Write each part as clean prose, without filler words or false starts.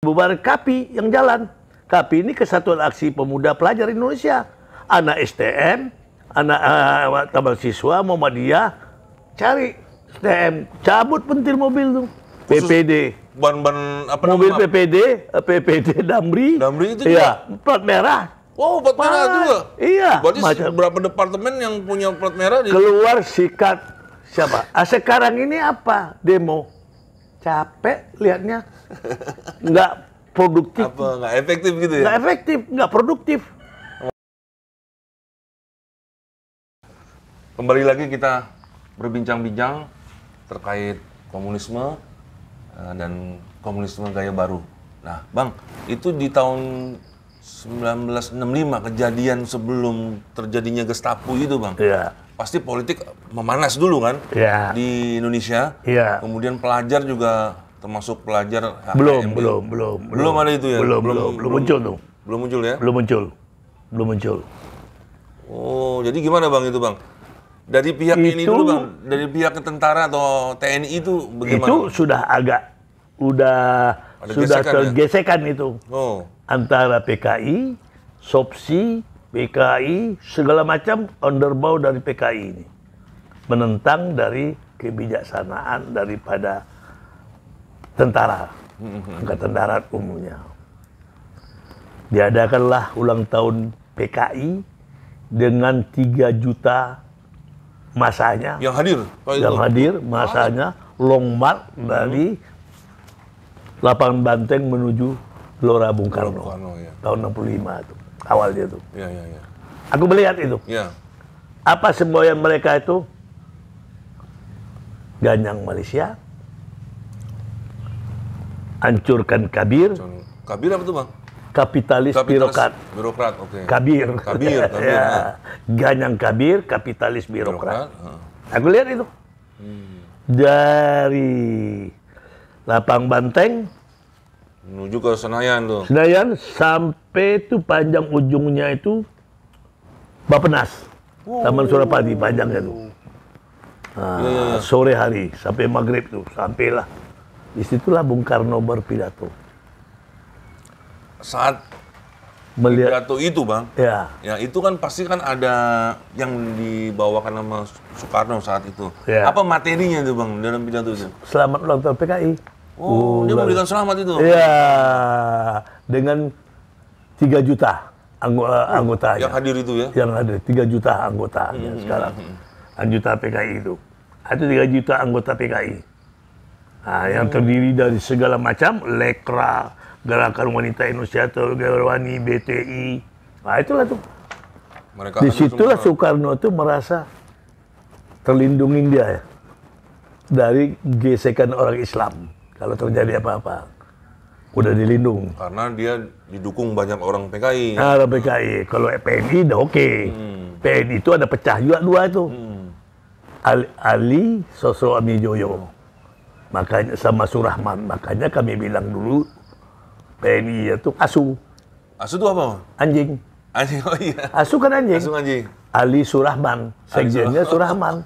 bubar KAPI yang jalan. KAPI ini Kesatuan Aksi Pemuda Pelajar Indonesia. Anak STM, anak taman siswa Muhammadiyah, cari STM, cabut pentil mobil tuh. PPD. Ban-ban apa mobil namanya? PPD Damri. Damri itu iya, plat merah. Oh, plat merah juga? Iya. Berarti berapa departemen yang punya plat merah? Keluar sikat siapa? Sekarang ini apa? Demo. Capek lihatnya. Nggak produktif. Apa, nggak efektif gitu ya? Nggak efektif, nggak produktif. Kembali lagi kita berbincang-bincang terkait komunisme dan komunisme gaya baru. Nah, Bang, itu di tahun 1965, kejadian sebelum terjadinya Gestapo itu, Bang. Iya. Pasti politik memanas dulu kan? Iya. Di Indonesia. Iya. Kemudian pelajar juga termasuk pelajar Belum ada itu ya? Belum muncul tuh. Belum muncul ya? Belum muncul. Oh, jadi gimana Bang itu, Bang? Dari pihak ini dulu, Bang, dari pihak tentara atau TNI itu bagaimana? Itu sudah tergesekan ya? Itu. Oh. Antara PKI, SOPSI, PKI, segala macam underbow dari PKI ini. Menentang dari kebijaksanaan daripada tentara, Angkatan Darat umumnya. Diadakanlah ulang tahun PKI dengan 3 juta masanya. Yang hadir? Hadir masanya long march dari Lapangan Banteng menuju Gelora Bung Karno. Ya. Tahun 65 itu awalnya itu. Ya. Aku melihat itu. Ya. Apa semboyan mereka itu? Ganyang Malaysia, hancurkan Kabir. Kabir apa tuh, Bang? Kapitalis birokrat. Birokrat, oke. Kabir. Kabir. Ya. Ganyang Kabir, kapitalis birokrat. Aku lihat itu. Dari Lapang Banteng menuju ke Senayan tuh. Senayan sampai itu panjang ujungnya itu Bappenas. Taman Surapati panjangnya tuh. Sore hari sampai maghrib tuh, sampailah. Disitulah Bung Karno berpidato. Saat melihat pidato itu, Bang. Ya. Ya, itu kan pasti kan ada yang dibawakan sama Soekarno saat itu. Ya. Apa materinya tuh, Bang, dalam pidato itu? Selamat ulang tahun PKI. Oh, dia memberikan selamat itu. Iya, dengan 3 juta anggotanya. Yang hadir itu ya? Yang hadir, 3 juta anggotanya sekarang. Anggota PKI itu. Ada 3 juta anggota PKI. Nah, yang terdiri dari segala macam, Lekra, Gerakan Wanita Indonesia, Gerwani, BTI. Nah, itulah tuh. Disitulah Soekarno itu merasa terlindungin dia ya, dari gesekan orang Islam. Kalau terjadi apa-apa, udah dilindung. Karena dia didukung banyak orang PKI. Nah, orang PKI. Kalau PNI udah oke. PNI itu ada pecah juga 2 itu. Ali Sosro Amijoyo. Makanya sama Surahman. Makanya kami bilang dulu PNI itu ASU. ASU itu apa? Anjing. Anjing, oh iya. ASU kan anjing. ASU anjing. Ali Surahman. Sekjennya Surahman.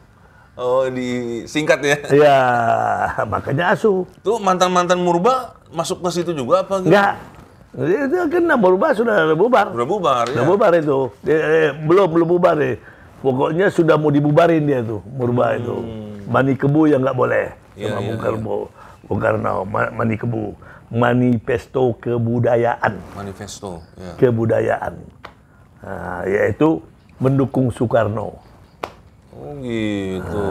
Oh, disingkat ya? Iya, makanya ASU. Tuh mantan-mantan Murba masuk ke situ juga apa gitu? Enggak. Itu kan Murba sudah bubar. Sudah bubar ya? Sudah bubar itu. Belum bubar deh. Pokoknya sudah mau dibubarin dia tuh, Murba itu. Mani Kebu yang nggak boleh. Sama Bung Karno, Mani Kebu. Manifesto Kebudayaan. Manifesto, ya. Kebudayaan. Nah, yaitu mendukung Soekarno. Oh gitu.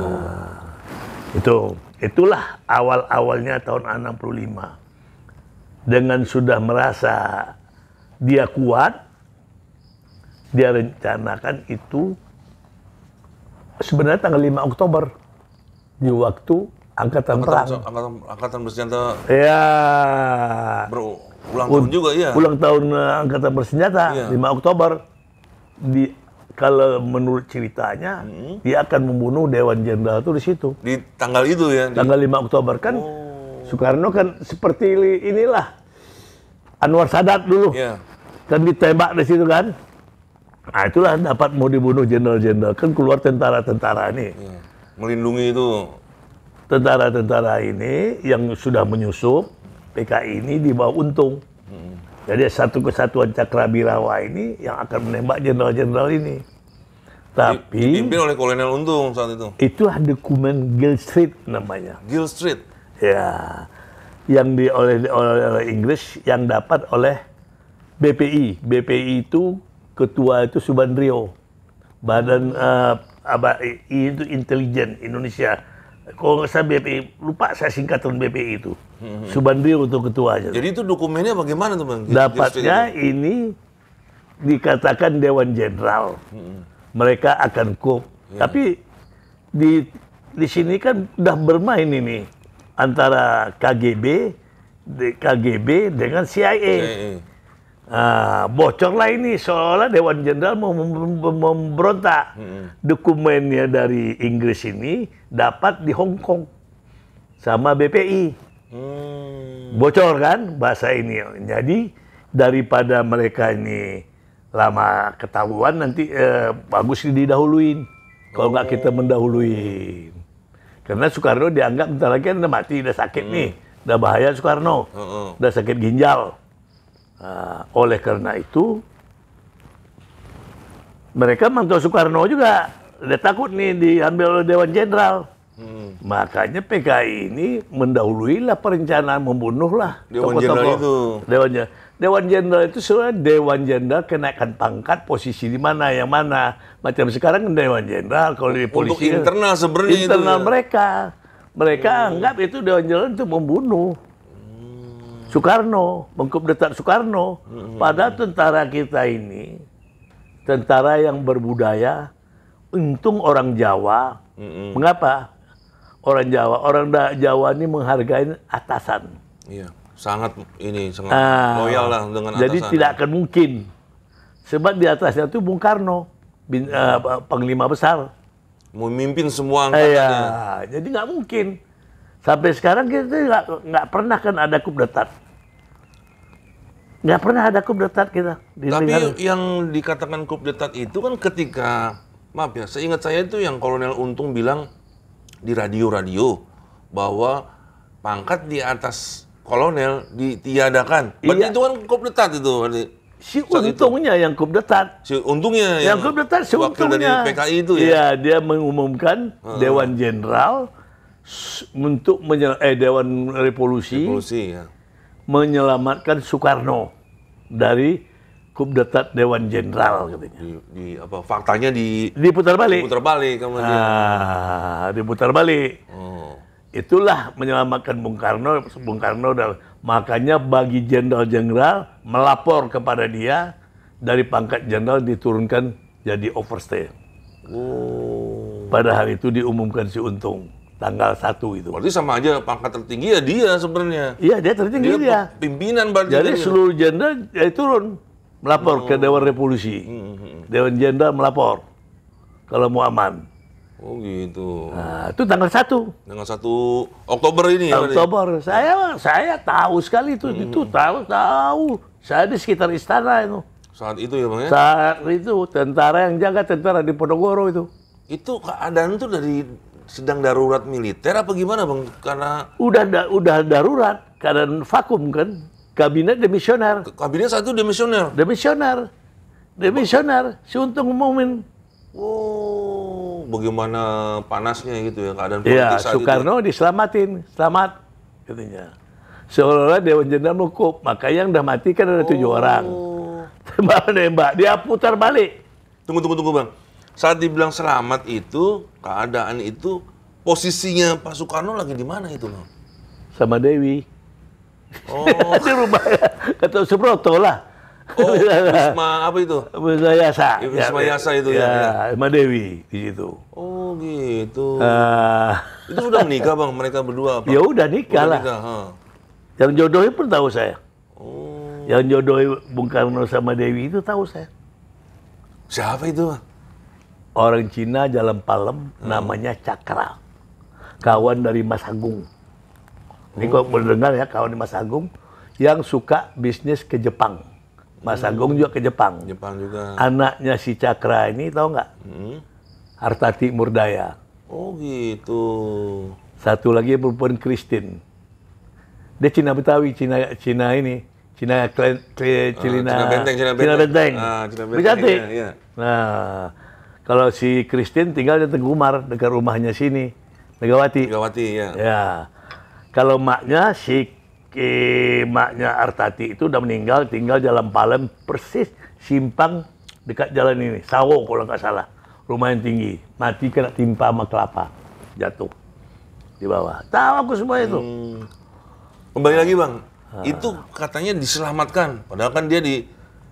Itulah awal-awalnya tahun 65. Dengan sudah merasa dia kuat, dia rencanakan itu sebenarnya tanggal 5 Oktober di waktu Angkatan Perang. Angkatan bersenjata. Ya. Ulang tahun juga ya. Ulang tahun Angkatan Bersenjata, ya. 5 Oktober. Kalau menurut ceritanya, dia akan membunuh Dewan Jenderal itu di situ. Di tanggal itu ya? Tanggal 5 Oktober kan, Soekarno kan seperti inilah Anwar Sadat dulu, kan ditembak di situ kan. Nah itulah dapat mau dibunuh jenderal-jenderal, kan keluar tentara-tentara ini. Melindungi itu. Tentara-tentara ini yang sudah menyusup, PKI ini di bawah Untung. Jadi satu kesatuan Cakrabirawa ini yang akan menembak jenderal-jenderal ini. Tapi dipimpin oleh Kolonel Untung saat itu. Itulah dokumen Gill Street namanya. Gill Street. Ya, yang oleh Inggris, yang dapat oleh BPI. BPI itu ketua itu Subandrio. Badan itu intelijen Indonesia. Kalau nggak salah BPI, lupa saya singkatan BPI itu. Subandrio untuk ketuanya. Jadi itu dokumennya bagaimana tuh Bang? Dapatnya ini dikatakan Dewan Jenderal. Mereka akan coup. Tapi di sini kan udah bermain ini antara KGB dengan CIA. Bocorlah ini seolah Dewan Jenderal mau memberontak. Dokumennya dari Inggris ini dapat di Hong Kong sama BPI. Bocor kan bahasa ini. Jadi daripada mereka ini lama ketahuan, nanti bagus didahuluin. Kalau nggak kita mendahuluin. Karena Soekarno dianggap bentar lagi udah mati, udah sakit nih. Udah bahaya Soekarno. Udah sakit ginjal. Oleh karena itu, mereka mantau Soekarno juga. Udah takut nih diambil oleh Dewan Jenderal. Makanya PKI ini mendahului lah perencanaan membunuh lah Dewan Jenderal itu. Dewan Jenderal itu sebenarnya Dewan Jenderal kenaikan pangkat, posisi di mana, yang mana. Macam sekarang Dewan Jenderal kalau di polisi. Untuk internal sebenarnya itu. Internal mereka. Mereka anggap itu Dewan Jenderal untuk membunuh Soekarno, mengkudeta Soekarno. Padahal tentara kita ini, tentara yang berbudaya, untung orang Jawa. Mengapa? Orang Jawa ini menghargai atasan. Iya, sangat loyal lah dengan atasan. Jadi tidak akan mungkin. Sebab di atasnya itu Bung Karno, Panglima Besar. Memimpin semua angkatannya. Jadi nggak mungkin. Sampai sekarang kita nggak pernah kan ada kudeta. Nggak pernah ada kudeta kita. Tapi yang dikatakan kudeta itu kan ketika, maaf ya, seingat saya itu yang Kolonel Untung bilang di radio bahwa pangkat di atas kolonel ditiadakan. Berarti itu kan kudeta itu. Si Untungnya yang kudeta. Si Untungnya yang kudeta, si wakil Untungnya. dari PKI itu ya. Iya, dia mengumumkan Dewan Jenderal untuk Dewan Revolusi ya. Menyelamatkan Soekarno dari kudeta Dewan Jenderal katanya. Faktanya diputar balik. Diputar balik kemudian. Diputar balik. Itulah menyelamatkan Bung Karno. Makanya bagi jenderal-jenderal melapor kepada dia, dari pangkat jenderal diturunkan jadi overstay. Pada hari itu diumumkan si Untung. Tanggal 1 itu. Berarti sama aja pangkat tertinggi ya dia sebenarnya. Iya, dia tertinggi dia. Pimpinan berarti. Jadi seluruh jenderal turun. Melapor ke Dewan Revolusi. Dewan Jenderal melapor kalau mau aman. Oh gitu. Nah, itu tanggal 1. Tanggal 1 Oktober ini ya? Oktober. Saya tahu sekali itu. Itu tahu. Saya di sekitar istana itu. Saat itu ya Bang ya? Saat itu tentara yang jaga tentara di Ponorogo itu. Itu keadaan itu dari sedang darurat militer apa gimana Bang? Karena udah darurat, keadaan vakum kan. Kabinet demisioner. Kabinet saat itu demisioner? Demisioner. Si Untung ngumumin. Oh, bagaimana panasnya gitu ya keadaan politik saat Soekarno itu. diselamatin. Selamat, katanya. Seolah-olah Dewan Jenderal menghukum. Maka yang udah mati kan ada 7 orang. Tembak, dia putar balik. Tunggu Bang. Saat dibilang selamat itu, keadaan itu, posisinya Pak Soekarno lagi di mana itu Bang? Sama Dewi. Di rumah kata Subroto lah. Wisma apa itu? Wisma Yasa. Wisma Yasa itu ya. Sama Dewi di situ. Oh gitu. Itu sudah menikah Bang mereka berdua apa? Ya udah nikah lah. Yang jodohnya pun tahu saya. Yang jodoh Bung Karno sama Dewi itu tahu saya. Siapa itu? Orang Cina Jalan Palem, namanya Cakra. Kawan dari Mas Agung. Ini kok mendengar ya, kawan Mas Agung yang suka bisnis ke Jepang. Mas Agung juga ke Jepang. Jepang juga. Anaknya si Cakra ini tahu nggak? Hartati Murdaya. Oh gitu. Satu lagi perempuan Christine. Dia Cina Betawi, Cina ini, Cina Benteng. Cina Benteng. Cina Benteng. Cantik. Iya. Nah, kalau si Christine tinggal di Teguh Umar, dekat rumahnya sini, Megawati. Megawati, ya. Ya. Kalau maknya maknya Artati itu udah meninggal, tinggal Jalan Palem, persis simpang dekat jalan ini, Sawo kalau nggak salah. Rumah yang tinggi, mati kena timpa sama kelapa, jatuh di bawah. Tahu aku semua itu. Kembali lagi Bang, itu katanya diselamatkan. Padahal kan dia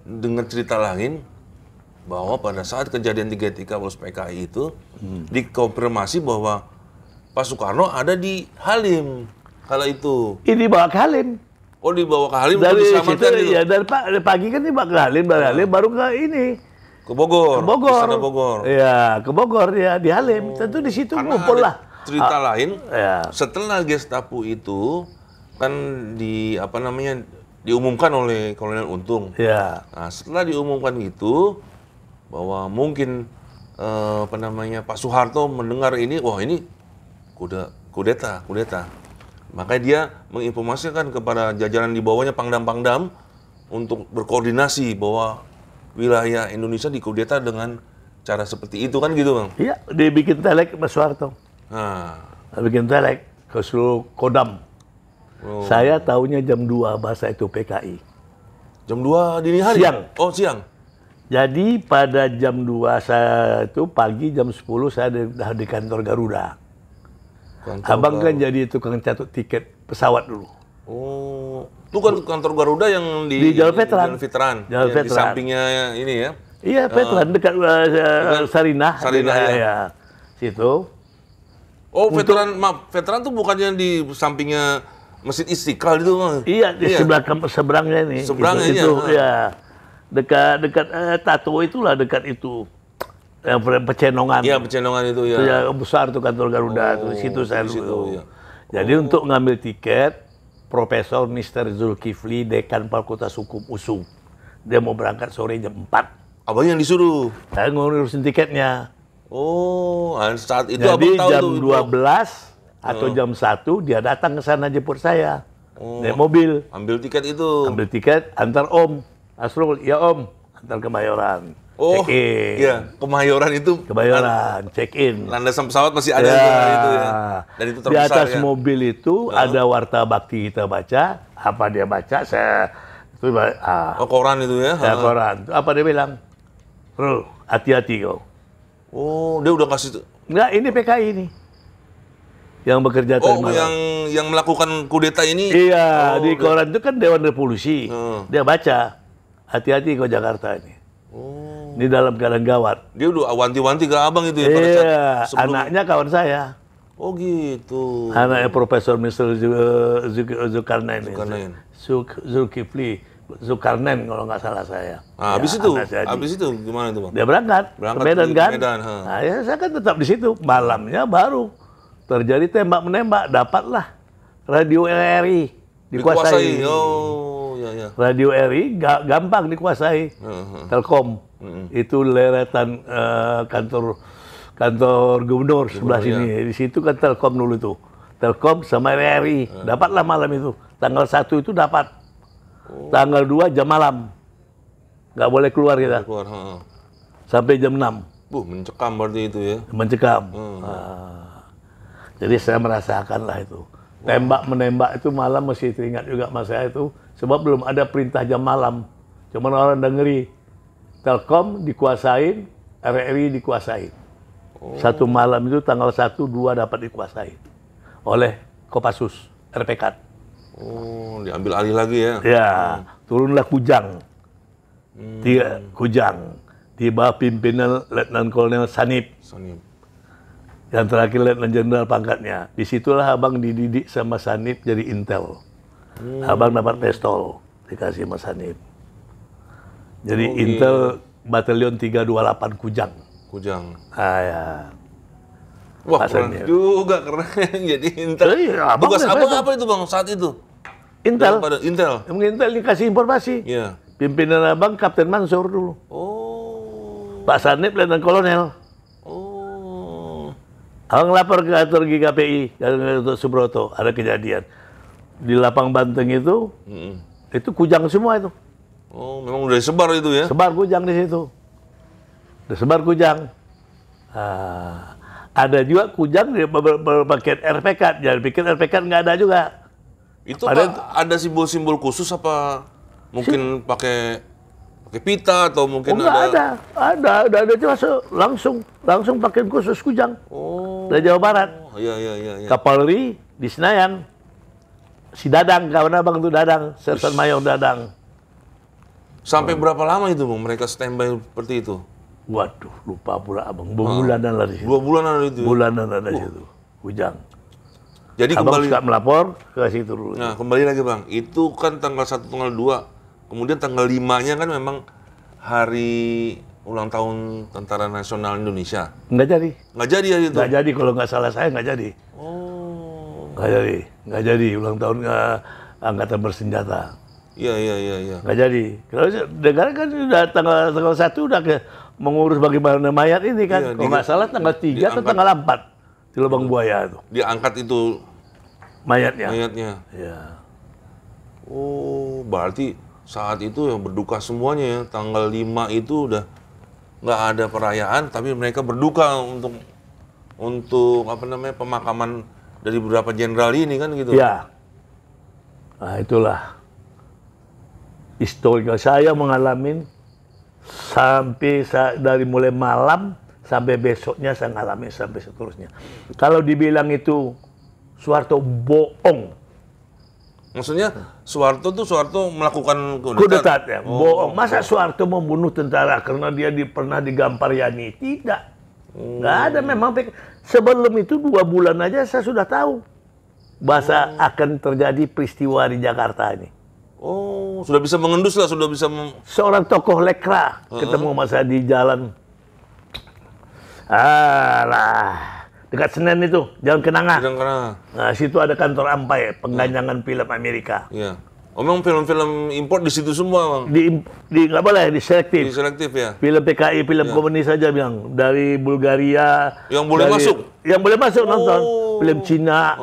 dengar cerita lain bahwa pada saat kejadian 33 Polres PKI itu dikonfirmasi bahwa Pak Soekarno ada di Halim kala itu. Ini bawa ke Halim. Oh, dibawa ke Halim untuk Dari diselamatkan situ, gitu? ya dari pagi kan dibawa ke Halim, dari Halim baru ke ini. Ke Bogor. Ke Bogor. Di sana Bogor. Iya, ke Bogor ya di Halim. Tentu di situ Karena ngumpul lah. ada cerita lain, Ya. setelah Gestapo itu kan diumumkan oleh Kolonel Untung. Ya. Nah, setelah diumumkan itu bahwa mungkin Pak Soeharto mendengar ini, wah ini kudeta. Makanya dia menginformasikan kepada jajaran di bawahnya Pangdam-Pangdam untuk berkoordinasi bahwa wilayah Indonesia dikudeta dengan cara seperti itu kan gitu Bang? Iya, dibikin telek Mas Soeharto. Nah, Bikin telek ke seluruh Kodam. Saya tahunya jam 2 bahasa itu PKI. jam 2 dini hari? Siang. Oh, siang. Jadi pada jam 2 saya itu pagi jam 10 saya sudah di kantor Garuda. Abang kan jadi tukang catut tiket pesawat dulu. Oh, itu kan kantor Garuda yang Di Jalan Veteran. Jalan Jalan Di Veteran. sampingnya ini ya. Iya, Veteran dekat Sarinah. Sarinah, ya. Ya. Situ. Oh, veteran tuh bukannya di sampingnya Masjid Istiqlal itu Bang? Iya, di seberangnya ini. Seberangnya, itu, ya. ya. Dekat Tato itulah dekat itu. Yang Pecenongan. Iya, Pecenongan itu ya. Itu ya besar tuh kantor Garuda tuh. Di situ saya di situ, dulu. iya. Jadi untuk ngambil tiket, Profesor Mr. Zulkifli, Dekan Fakultas Hukum USU. Dia mau berangkat sore jam 4. Abang yang disuruh. Saya ngurusin tiketnya. Oh, saat itu Jadi Abang tahu jam tuh. 12 atau jam 1 dia datang ke sana jemput saya. Naik mobil. Ambil tiket itu. Ambil tiket, antar Om. Asrul, ya Om. Antar ke Bayoran. Oh, Check-in. iya. Kemayoran itu. Ke Bayoran, check-in. Landasan pesawat masih ada Ya. itu, hari itu ya. Dan itu Di terbesar atas ya. mobil itu ada warta bakti kita baca. Apa dia baca, saya... Itu, Oh, koran itu ya. saya koran. Apa dia bilang? Rul, hati-hati kau. Oh, dia udah kasih. Enggak, ini PKI ini. Yang bekerja tadi Oh, malam. yang melakukan kudeta ini. Iya, Oh, di koran itu kan Dewan Revolusi. Hmm. Dia baca, hati-hati kau Jakarta ini. Oh. Ini dalam keadaan gawat. Dia udah wanti-wanti ke Abang itu ya pada Iya, saat sebelum. anaknya kawan saya. Oh, gitu. Anaknya Profesor Mr. Zulkarnain. Zulkarnain. Zulkifli. Zulkarnain kalau nggak salah saya. Nah, Ya, habis itu gimana itu Bang? dia berangkat Berangkat ke Medan ke kan? Medan, ha. Nah, ya, saya kan tetap di situ. Malamnya baru terjadi tembak-menembak. Dapatlah radio RRI dikuasai. Oh, ya. Radio RRI gampang dikuasai. Telkom. Itu leretan kantor gubernur sebelah sini. Di situ kan Telkom dulu tuh. Telkom sama RRI. Dapatlah malam itu. Tanggal 1 itu dapat. Tanggal 2 jam malam. Nggak boleh keluar kita. Keluar, Sampai jam 6. mencekam berarti itu ya. Mencekam. Jadi saya merasakan lah itu. Tembak-menembak itu malam masih teringat juga mas saya itu. Sebab belum ada perintah jam malam. Cuma orang dengeri. Telkom dikuasain, RRI dikuasain. Satu malam itu tanggal 1, 2 dapat dikuasai. Oleh Kopassus, RPK. Oh, diambil alih lagi ya. Ya, turunlah Kujang. Kujang. Di bawah pimpinan Letnan Kolonel Sanip. Yang terakhir Letnan Jenderal pangkatnya. Disitulah abang dididik sama Sanip jadi intel. Abang dapat pistol dikasih sama Sanip. Jadi intel Batalion 328 Kujang. Ah, ya. Wah, keren juga, keren. Jadi intel. Abang Tugas apa itu Bang saat itu? Intel. Intel. Intel dikasih informasi. Iya. Pimpinan abang Kapten Mansur dulu. Oh. Pak Sanip Letnan Kolonel. Oh. Abang lapor ke kantor GKPI, Gatot Subroto, ada kejadian. di lapang banteng itu kujang semua itu. Oh, memang udah disebar itu ya? Sebar kujang di situ. Udah sebar kujang. Ada juga kujang berpakaian RPK. Jangan pikir RPK nggak ada juga. Itu ada simbol-simbol khusus apa? Mungkin pakai pita atau mungkin ada cuma langsung pakaian khusus kujang. Dari Jawa Barat. Iya. Kapolri di Senayan. Si Dadang, kawan abang tuh Dadang, Sersan Mayor Dadang. Sampai berapa lama itu, Bang, mereka standby seperti itu? Waduh, lupa pula abang. Bulanan lah di situ. 2 bulan ada itu. Bulanan ada di situ. Kujang. Jadi abang kembali suka melapor ke situ dulu. Nah, kembali lagi, Bang. Itu kan tanggal 1, tanggal 2. Kemudian tanggal 5-nya kan memang hari ulang tahun Tentara Nasional Indonesia. Nggak jadi. Nggak jadi ya itu? Nggak jadi, kalau nggak salah saya nggak jadi. Oh. Nggak jadi ulang tahun Angkatan Bersenjata. Iya. Nggak jadi. Kalau negara kan sudah tanggal 1 udah mengurus bagaimana mayat ini kan. Iya, kalau nggak salah tanggal 3 atau tanggal 4 di Lubang Buaya itu. Diangkat itu mayatnya. Iya. Oh, berarti saat itu yang berduka semuanya ya. Tanggal 5 itu udah nggak ada perayaan, tapi mereka berduka untuk apa namanya, pemakaman dari beberapa jenderal ini kan gitu. Ya. Nah, itulah historical. Saya mengalami sampai dari mulai malam sampai besoknya saya ngalami sampai seterusnya. Kalau dibilang itu Soeharto bohong. Maksudnya Soeharto melakukan kudeta ya, bohong. Masa Soeharto membunuh tentara karena dia pernah digampar Yani? Tidak. Nggak ada memang. Sebelum itu 2 bulan aja saya sudah tahu bahasa akan terjadi peristiwa di Jakarta ini. Oh, sudah bisa mengendus lah, sudah bisa seorang tokoh lekra ketemu masa di jalan dekat Senen itu, Jalan Kenanga. Nah, situ ada kantor Ampai, pengganjangan film Amerika. Iya. Memang film-film impor di situ semua, Bang. Nggak boleh, diselektif. Diselektif ya. Film PKI, film komunis saja, bilang dari Bulgaria. Yang boleh masuk. Yang boleh masuk nonton. Film Cina,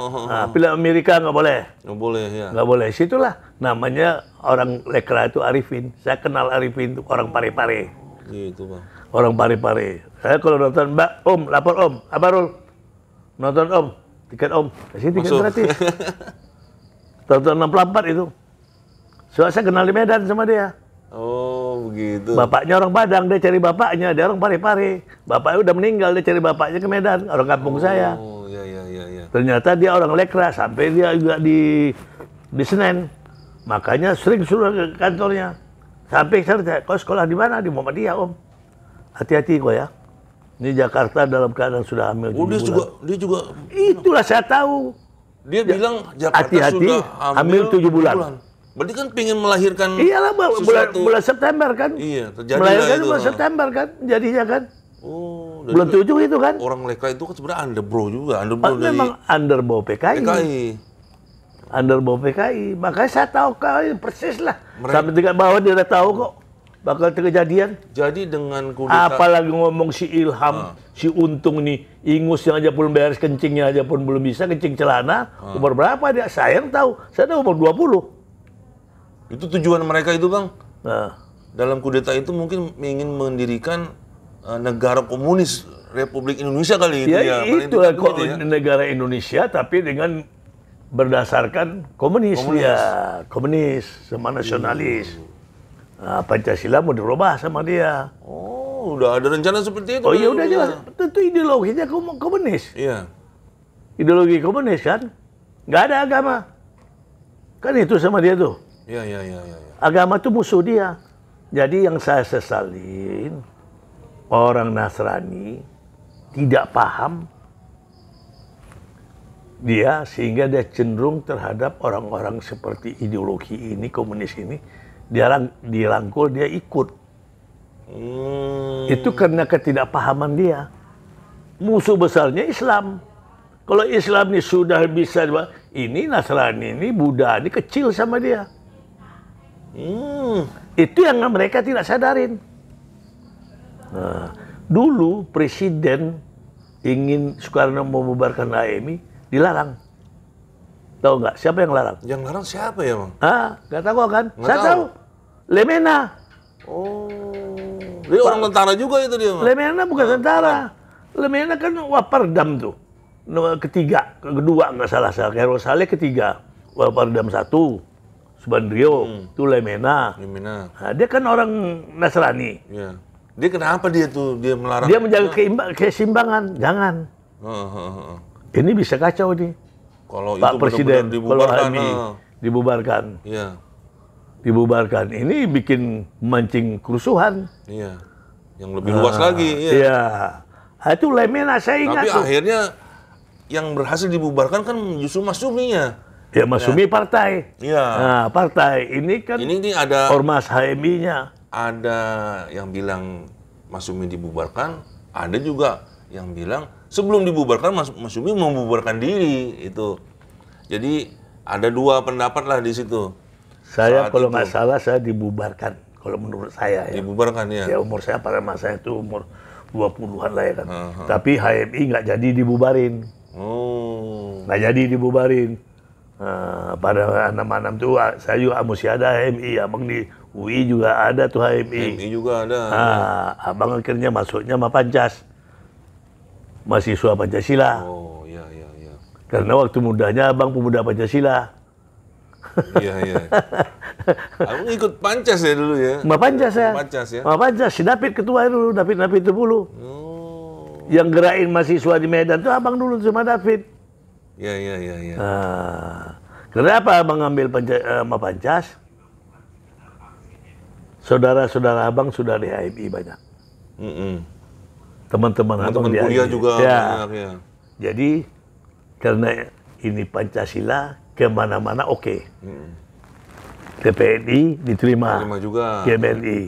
film Amerika nggak boleh. Nggak boleh ya. Nggak boleh. Situlah namanya orang lekra itu Arifin. Saya kenal Arifin itu orang Parepare. Gitu, Bang. Orang Parepare. Saya kalau nonton, Mbak, Om, lapor Om, apa Rul? Nonton Om, tiket Om, kasih tiket gratis. Tahun 64 itu. Soalnya saya kenal di Medan sama dia. Oh, begitu. Bapaknya orang Padang, dia cari bapaknya, dia orang Parepare. Bapaknya udah meninggal, dia cari bapaknya ke Medan, orang kampung saya. Oh, iya. Ternyata dia orang lekra, sampai dia juga di Senen. Makanya sering suruh ke kantornya. Sampai saya tanya, kau sekolah di mana? Di Muhammadiyah, Om. Hati-hati kok ya. Ini Jakarta dalam keadaan sudah hamil 7 bulan. Dia juga. Itulah saya tahu. Dia bilang Jakarta hati-hati, sudah hamil 7 bulan. Berarti kan pengen melahirkan. Iyalah, bulan September kan. Iya, terjadi melahirkan itu. bulan September kan, jadinya kan. Oh, bulan 7 itu kan. Orang lekra itu kan sebenarnya underbro juga, memang underbro PKI. Underbro PKI. Makanya saya tahu persis lah. Sampai tingkat bawah dia udah tahu kok bakal terjadian. Jadi dengan kudeta. Apalagi ngomong si Ilham, si Untung nih, ingus yang aja belum beres kencingnya aja pun belum bisa kencing celana. Umur berapa dia? Saya yang tahu. Saya tahu umur 20. Itu tujuan mereka itu, Bang. Nah, dalam kudeta itu mungkin ingin mendirikan negara komunis Republik Indonesia kali itu ya. Itu negara Indonesia tapi dengan berdasarkan komunis. Ya, komunis sama nasionalis. Nah, Pancasila mau dirubah sama dia. Oh, udah ada rencana seperti itu. Oh iya udah jelas. Tentu ideologinya komunis. Iya. Ideologi komunis kan. Nggak ada agama. Kan itu sama dia tuh. Iya. Agama itu musuh dia. Jadi yang saya sesalin, orang Nasrani tidak paham dia sehingga dia cenderung terhadap orang-orang seperti ideologi ini, komunis ini, dia dirangkul, dia ikut. Itu karena ketidakpahaman dia. Musuh besarnya Islam. Kalau Islam ini sudah bisa, ini Nasrani, ini Buddha, ini kecil sama dia. Itu yang mereka tidak sadarin. Nah, dulu Presiden ingin Soekarno membubarkan HMI, dilarang. Tahu nggak? Siapa yang larang? Yang larang siapa ya, Bang? Nggak tahu kan? Nggak Saya tahu. tahu. Lemena. Oh, dia orang tentara juga itu dia, Bang? Lemena bukan tentara. Lemena kan Waperdam tuh. Ketiga, kedua nggak salah saya. Kerosale ketiga. Waperdam 1. Subandrio. Itu Lemena. Gimana? Nah, dia kan orang Nasrani. Iya. Dia kenapa dia tuh dia melarang? Dia menjaga keseimbangan. Jangan. Heeh. Ini bisa kacau nih. Kalau Pak itu Presiden, benar-benar kalau dibubarkan, HMI dibubarkan. Iya. Dibubarkan. Ini bikin mancing kerusuhan. Iya. Yang lebih luas lagi, iya. Iya. Nah, itu Lemena, saya ingat Tapi tuh. akhirnya yang berhasil dibubarkan kan justru Mas Suminya. Ya, Mas Sumi partai. Iya. Nah, partai. Ini kan Ini ada ormas HMI-nya. ada yang bilang Mas Sumi dibubarkan, ada juga yang bilang sebelum dibubarkan Mas Sumi membubarkan diri itu. Jadi ada dua pendapat lah di situ. Saya Saat kalau itu. nggak salah saya dibubarkan. Kalau menurut saya ya. Dibubarkan ya. Ya umur saya pada masa itu umur 20-an lah ya kan. Tapi HMI nggak jadi dibubarin. Oh. Nggak jadi dibubarin. Pada 66 tuh saya juga masih ada HMI. Abang di UI juga ada tuh HMI. MI juga ada. Abang akhirnya masuknya sama Pancas. Mahasiswa Pancasila. Oh, iya iya iya. Karena waktu mudanya abang pemuda Pancasila. Iya. Abang ikut Pancas ya dulu ya? Sama Pancas ya. Pancas ya? Sama Pancas. Si David ketua dulu. David Tupulu. Oh. Yang gerakin mahasiswa di Medan tuh abang dulu sama David. Iya. Kenapa abang ngambil sama Pancas? Saudara-saudara abang sudah di HMI banyak. Teman-teman abang Teman-teman di kuliah HMI. juga Ya. banyak ya. Jadi karena ini Pancasila kemana-mana oke. TPNI diterima. Terima juga. GMNI.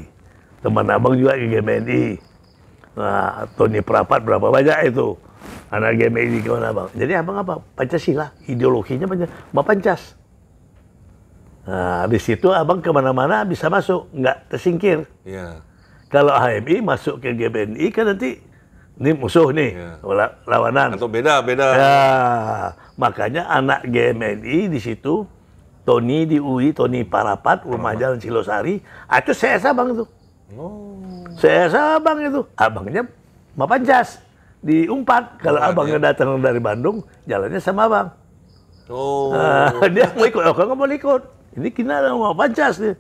Teman abang juga di GMNI. Nah, Tony Prapat berapa banyak itu. Anak GMNI kemana abang. Jadi abang apa? Pancasila. Ideologinya Pancas. Nah, di situ abang kemana-mana bisa masuk. Nggak tersingkir. Iya. Kalau HMI masuk ke GMNI kan nanti ini musuh nih. Lawanan. Atau beda. Ya, makanya anak GMNI di situ, Tony di UI, Tony Parapat, Rumah Jalan Silosari, itu CS abang itu. Oh. CS abang itu. Abangnya Mapancas di Umpat. Kalau abangnya datang dari Bandung, jalannya sama abang. Oh. Dia mau ikut, nggak mau ikut. Ini kita mau Mapancas nih.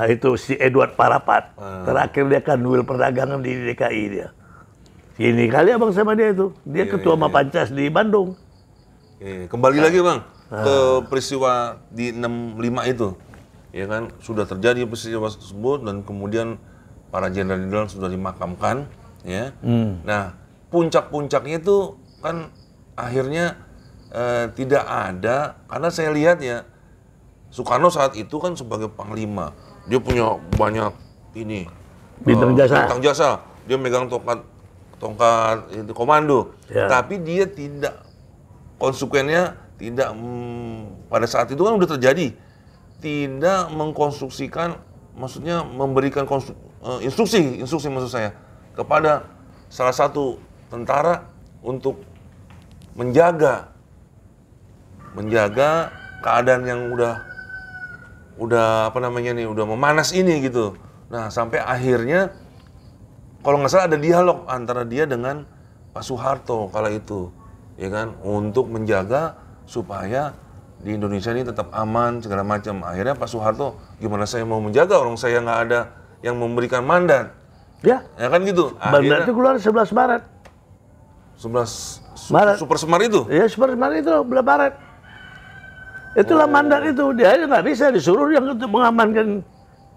Itu si Edward Parapat. Terakhir dia kan duel perdagangan di DKI dia. Ini kali abang sama dia itu. Dia ketua Mapancas di Bandung. Kembali lagi Bang ke peristiwa di 65 itu. Ya kan sudah terjadi peristiwa tersebut dan kemudian para jenderal sudah dimakamkan ya. Nah, puncak-puncaknya itu kan akhirnya tidak ada karena saya lihat ya Soekarno saat itu kan sebagai panglima. Dia punya banyak ini Bintang jasa. Bintang jasa. Dia megang tongkat itu komando. Ya. Tapi dia tidak konsekuennya tidak pada saat itu kan udah terjadi tidak mengkonstruksikan maksudnya memberikan instruksi maksud saya kepada salah satu tentara untuk menjaga keadaan yang udah apa namanya nih udah memanas ini gitu. Nah, sampai akhirnya kalau nggak salah ada dialog antara dia dengan Pak Soeharto kala itu, ya kan, untuk menjaga supaya di Indonesia ini tetap aman segala macam. Akhirnya Pak Soeharto, gimana saya mau menjaga orang saya nggak ada yang memberikan mandat, Ya, ya kan gitu. mandat itu keluar 11 Maret. 11 Maret. Super Semar itu. Ya, seperti Maret itu, bulan Maret. Itulah mandat itu. Dia nggak bisa disuruh yang untuk mengamankan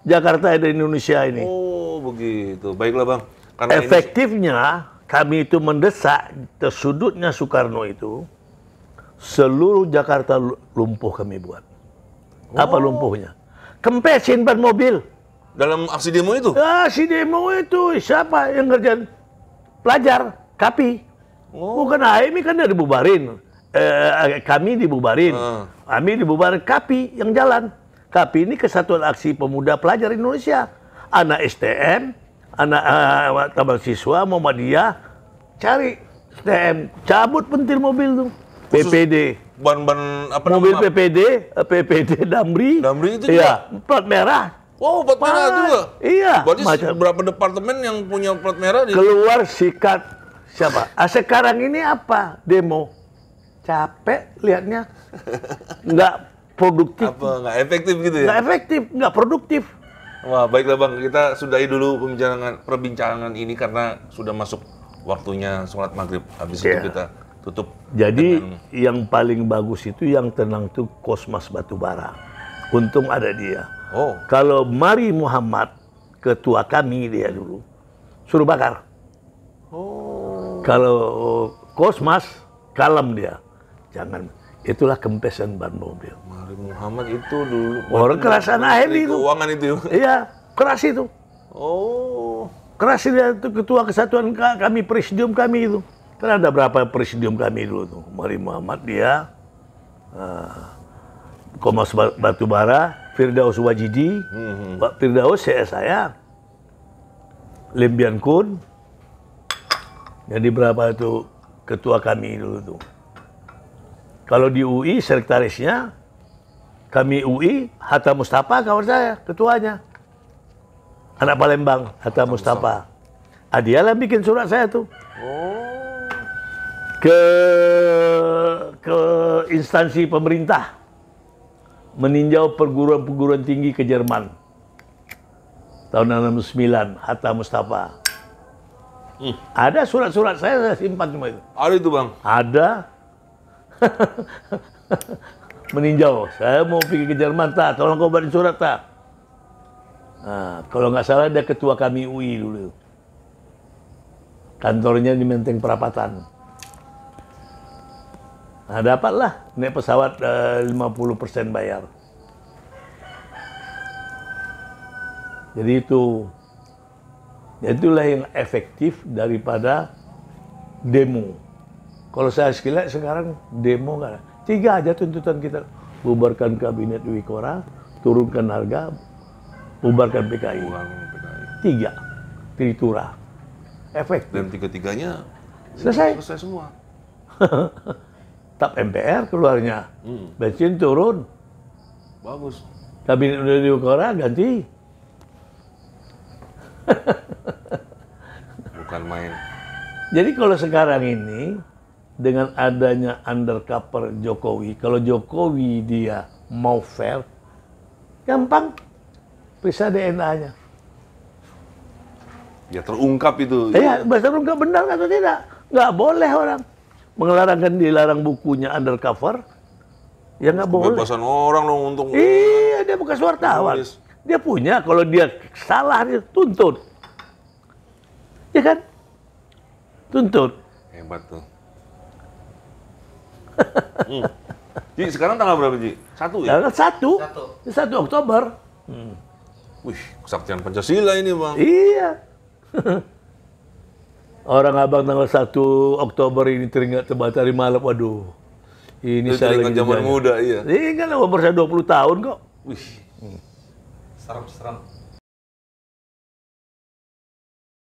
Jakarta dan Indonesia ini. Oh begitu, baiklah Bang. Karena ini Efektifnya kami itu mendesak tersudutnya Soekarno itu seluruh Jakarta lumpuh kami buat. Apa lumpuhnya? Kempesin ban mobil. dalam aksi demo itu. Si demo itu siapa yang ngerjain? Pelajar, KAPI. Bukan HMI kan dia dibubarin. Kami dibubarin. Kami dibubarin, KAPI yang jalan. KAPI ini Kesatuan Aksi Pemuda Pelajar Indonesia. Anak STM, anak taman siswa, Muhammadiyah, cari STM, cabut pentil mobil tuh. PPD. ban-ban apa Mobil namanya? PPD Damri. Damri itu Iya, plat merah. Wow, plat merah juga. Iya. Berarti macam beberapa departemen yang punya plat merah di keluar sikat siapa? Sekarang ini apa? Demo. Capek liatnya. Nggak produktif. apa nggak efektif gitu ya? Nggak efektif, nggak produktif. Wah, baiklah Bang, kita sudahi dulu perbincangan ini karena sudah masuk waktunya sholat maghrib. Habis itu Iya. kita tutup. Jadi dengan- yang paling bagus itu yang tenang tuh Kosmas Batubara. Untung ada dia. Oh, Kalau Mari Muhammad, ketua kami dia dulu, suruh bakar. Kalau Kosmas, kalem dia. Jangan. Itulah kempesan ban mobil. Mari Muhammad itu dulu. Orang kerasan heavy itu. Keuangan itu. Iya, keras itu. Oh. Keras dia itu ketua kesatuan kami, presidium kami itu. Kan ada berapa presidium kami dulu tuh. Mari Muhammad dia, Komas Batubara, Firdaus Wajidi, Pak Firdaus saya, Lembian Kun. Jadi berapa itu ketua kami dulu tuh. Kalau di UI sekretarisnya, kami UI, Hatta Mustafa kawan saya, ketuanya. Anak Palembang, Hatta Mustafa. Dia lah bikin surat saya tuh. Ke instansi pemerintah. Meninjau perguruan-perguruan tinggi ke Jerman. Tahun 69, Hatta Mustafa. Ada surat-surat saya simpan semua itu. Ada itu Bang. Ada. Meninjau. Saya mau pergi ke Jerman, tak? Tolong kau buatin surat, tak? Nah, kalau nggak salah dia ketua kami UI dulu. Kantornya di Menteng Perapatan. Nah, dapatlah naik pesawat 50% bayar. Jadi itulah yang efektif daripada demo. Kalau saya sekalian sekarang demo nggak ada. 3 aja tuntutan kita. Bubarkan kabinet Wikora, turunkan harga, bubarkan PKI. 3. Tritura. Efektif. Dan tiga-tiganya Selesai. selesai semua. TAP MPR keluarnya. Bensin turun. Bagus. Kabinet Wikora ganti. Bukan main. Jadi kalau sekarang ini dengan adanya undercover Jokowi, kalau Jokowi dia mau fair, gampang periksa DNA-nya. Ya terungkap itu. Ya, bahasa nggak benar atau tidak? Nggak boleh orang dilarang bukunya undercover, ya nggak boleh. Kebebasan orang dong untuk Iya, dia bukan wartawan. Nulis. Dia punya, kalau dia salah dia tuntut. Ya kan? Tuntut. Hebat tuh. Ji, sekarang tanggal berapa, Ji? 1 ya? Tanggal 1 Oktober. Wih, kesaktian Pancasila ini, Bang. Iya. Orang abang tanggal 1 Oktober ini teringat Batari Malam. Waduh. Ini Itu saya teringat lagi zaman jalan. muda, iya. Ini kan umur saya 20 tahun kok. Wih, Serem-serem.